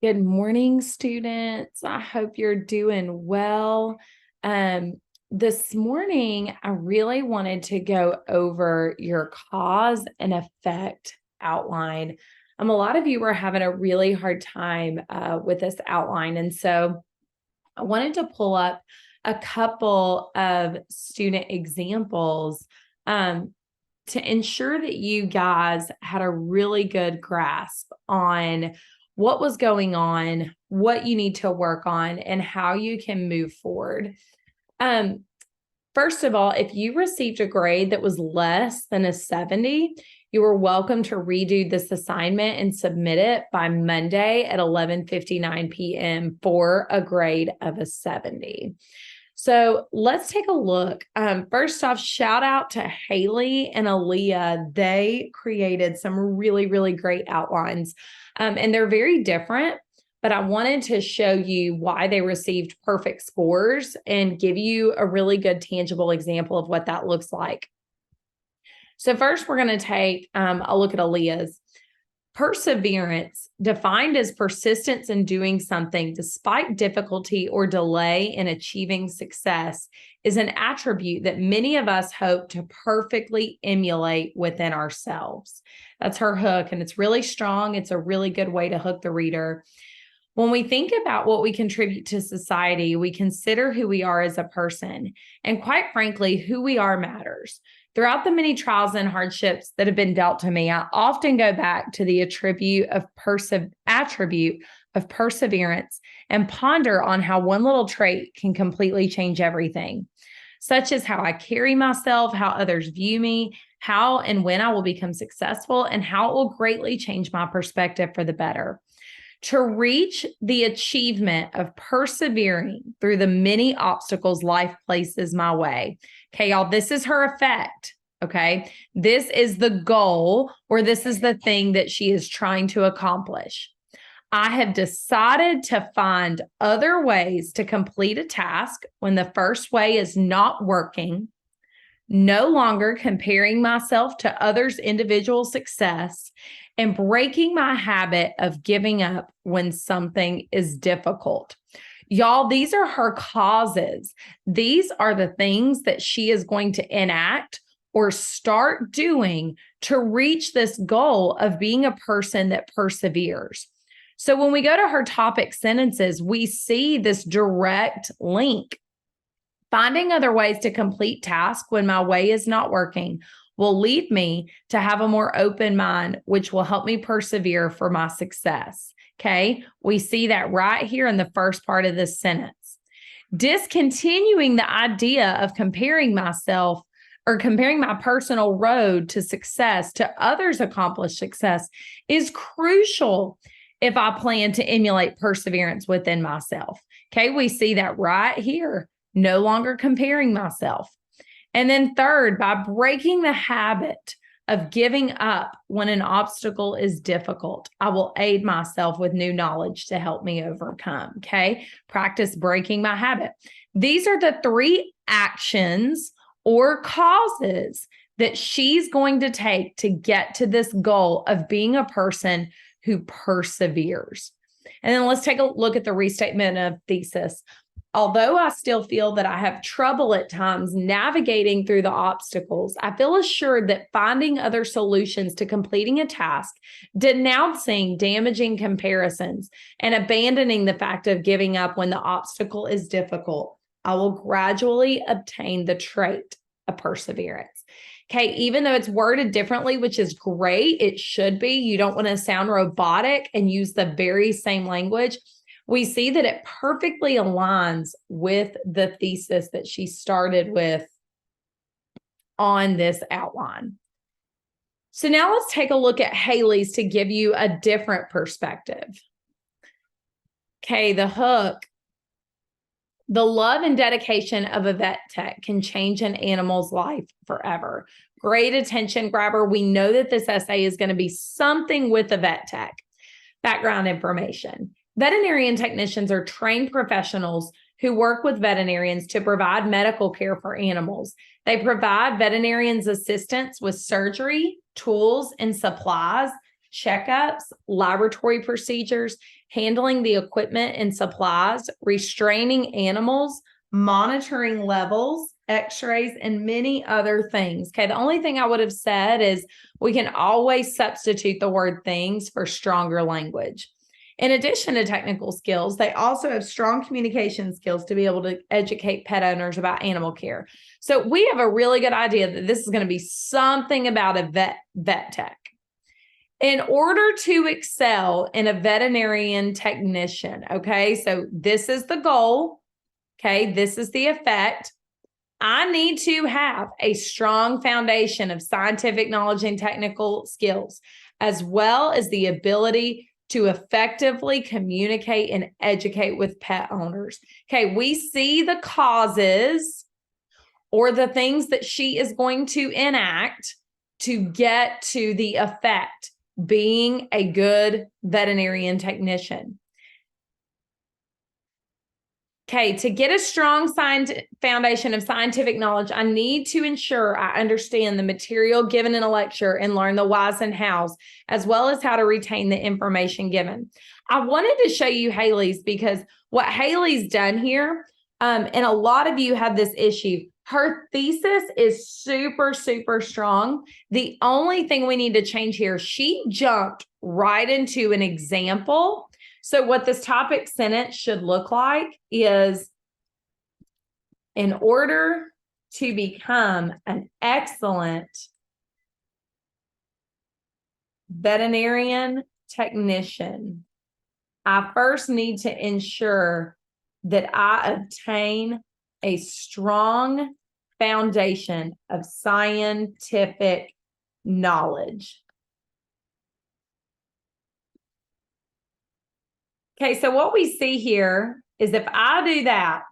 Good morning, students. I hope you're doing well. This morning, I really wanted to go over your cause and effect outline. A lot of you were having a really hard time with this outline. And so I wanted to pull up a couple of student examples to ensure that you guys had a really good grasp on what was going on, what you need to work on, and how you can move forward. First of all, if you received a grade that was less than a 70, you are welcome to redo this assignment and submit it by Monday at 11:59 p.m. for a grade of a 70. So let's take a look. First off, shout out to Haley and Aaliyah. They created some really, really great outlines, and they're very different, but I wanted to show you why they received perfect scores and give you a really good tangible example of what that looks like. So first, we're going to take a look at Aaliyah's. Perseverance, defined as persistence in doing something despite difficulty or delay in achieving success, is an attribute that many of us hope to perfectly emulate within ourselves. That's her hook, and it's really strong. It's a really good way to hook the reader. When we think about what we contribute to society, we consider who we are as a person. And quite frankly, who we are matters. Throughout the many trials and hardships that have been dealt to me, I often go back to the attribute of perseverance and ponder on how one little trait can completely change everything, such as how I carry myself, how others view me, how and when I will become successful, and how it will greatly change my perspective for the better. To reach the achievement of persevering through the many obstacles life places my way. Okay, y'all, this is her effect. Okay, this is the goal, or this is the thing that she is trying to accomplish. I have decided to find other ways to complete a task when the first way is not working, no longer comparing myself to others' individual success, and breaking my habit of giving up when something is difficult. Y'all, these are her causes. These are the things that she is going to enact or start doing to reach this goal of being a person that perseveres. So when we go to her topic sentences, we see this direct link. Finding other ways to complete tasks when my way is not working will lead me to have a more open mind, which will help me persevere for my success. Okay, we see that right here in the first part of this sentence. Discontinuing the idea of comparing myself or comparing my personal road to success to others' accomplished success is crucial if I plan to emulate perseverance within myself. Okay, we see that right here. No longer comparing myself. And then third, by breaking the habit of giving up when an obstacle is difficult, I will aid myself with new knowledge to help me overcome. Okay, practice breaking my habit. These are the three actions or causes that she's going to take to get to this goal of being a person who perseveres. And then let's take a look at the restatement of thesis. Although I still feel that I have trouble at times navigating through the obstacles, I feel assured that finding other solutions to completing a task, denouncing damaging comparisons, and abandoning the fact of giving up when the obstacle is difficult, I will gradually obtain the trait of perseverance. Okay, even though it's worded differently, which is great, it should be. You don't want to sound robotic and use the very same language. We see that it perfectly aligns with the thesis that she started with on this outline. So now let's take a look at Haley's to give you a different perspective. Okay, the hook. The love and dedication of a vet tech can change an animal's life forever. Great attention grabber. We know that this essay is going to be something with a vet tech. Background information. Veterinarian technicians are trained professionals who work with veterinarians to provide medical care for animals. They provide veterinarians assistance with surgery, tools, and supplies checkups, laboratory procedures, handling the equipment and supplies, restraining animals, monitoring levels, x-rays, and many other things. Okay, the only thing I would have said is we can always substitute the word things for stronger language. In addition to technical skills, they also have strong communication skills to be able to educate pet owners about animal care. So we have a really good idea that this is going to be something about a vet tech. In order to excel in a veterinarian technician, okay, so this is the goal, okay, this is the effect. I need to have a strong foundation of scientific knowledge and technical skills, as well as the ability to effectively communicate and educate with pet owners. Okay, we see the causes or the things that she is going to enact to get to the effect, being a good veterinarian technician. Okay, to get a strong foundation of scientific knowledge, I need to ensure I understand the material given in a lecture and learn the whys and hows, as well as how to retain the information given. I wanted to show you Haley's because what Haley's done here, and a lot of you have this issue, her thesis is super, super strong. The only thing we need to change here, she jumped right into an example. So what this topic sentence should look like is, in order to become an excellent veterinarian technician, I first need to ensure that I obtain a strong foundation of scientific knowledge. Okay, so what we see here is if I do that,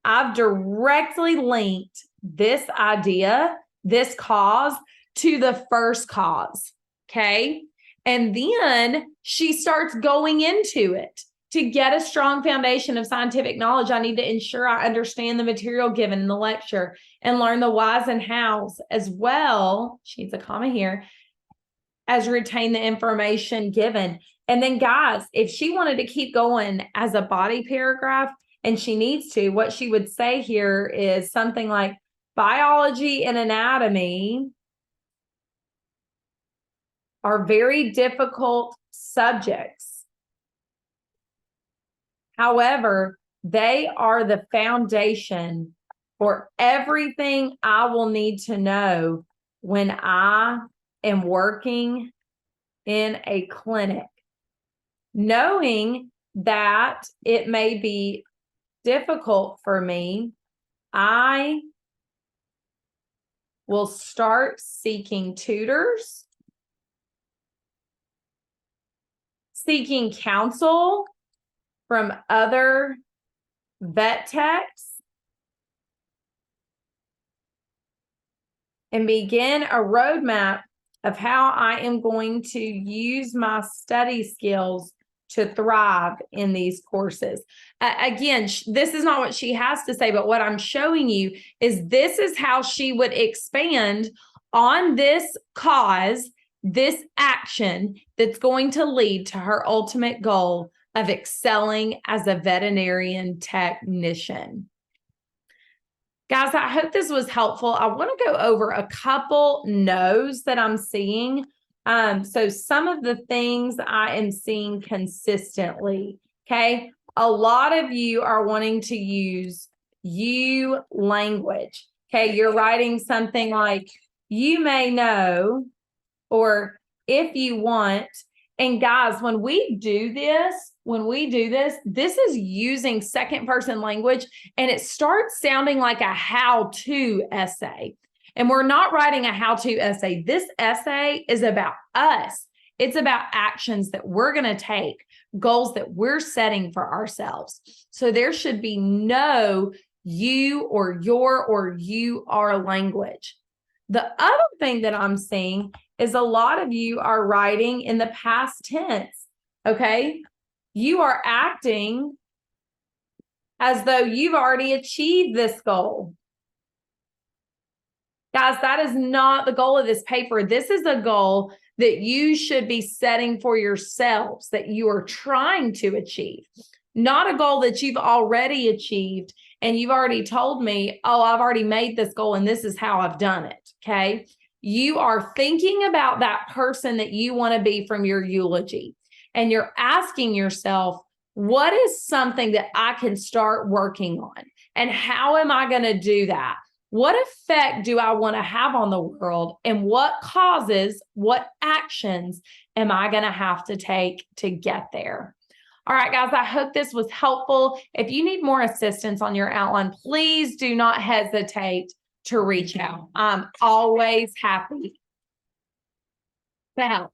I've directly linked this idea, this cause, to the first cause, okay? And then she starts going into it. To get a strong foundation of scientific knowledge, I need to ensure I understand the material given in the lecture and learn the whys and hows, as well, she needs a comma here, as retain the information given. And then guys, if she wanted to keep going as a body paragraph, and she needs to, what she would say here is something like biology and anatomy are very difficult subjects. However, they are the foundation for everything I will need to know when I am working in a clinic. Knowing that it may be difficult for me, I will start seeking tutors, seeking counsel from other vet techs, and begin a roadmap of how I am going to use my study skills to thrive in these courses. Again, this is not what she has to say, but what I'm showing you is this is how she would expand on this cause, this action that's going to lead to her ultimate goal of excelling as a veterinarian technician. Guys, I hope this was helpful. I want to go over a couple no's that I'm seeing. So some of the things I am seeing consistently, okay? A lot of you are wanting to use you language, okay? You're writing something like, you may know, or if you want. And guys, when we do this, this is using second person language, and it starts sounding like a how-to essay. And we're not writing a how-to essay. This essay is about us. It's about actions that we're going to take, goals that we're setting for ourselves. So there should be no you or your or you are language. The other thing that I'm seeing is a lot of you are writing in the past tense, okay? You are acting as though you've already achieved this goal. Guys, that is not the goal of this paper. This is a goal that you should be setting for yourselves that you are trying to achieve, not a goal that you've already achieved and you've already told me, oh, I've already made this goal and this is how I've done it. Okay. You are thinking about that person that you want to be from your eulogy, and you're asking yourself, what is something that I can start working on? And how am I going to do that? What effect do I want to have on the world? And what causes, what actions am I going to have to take to get there? All right, guys, I hope this was helpful. If you need more assistance on your outline, please do not hesitate to reach out. I'm always happy to help.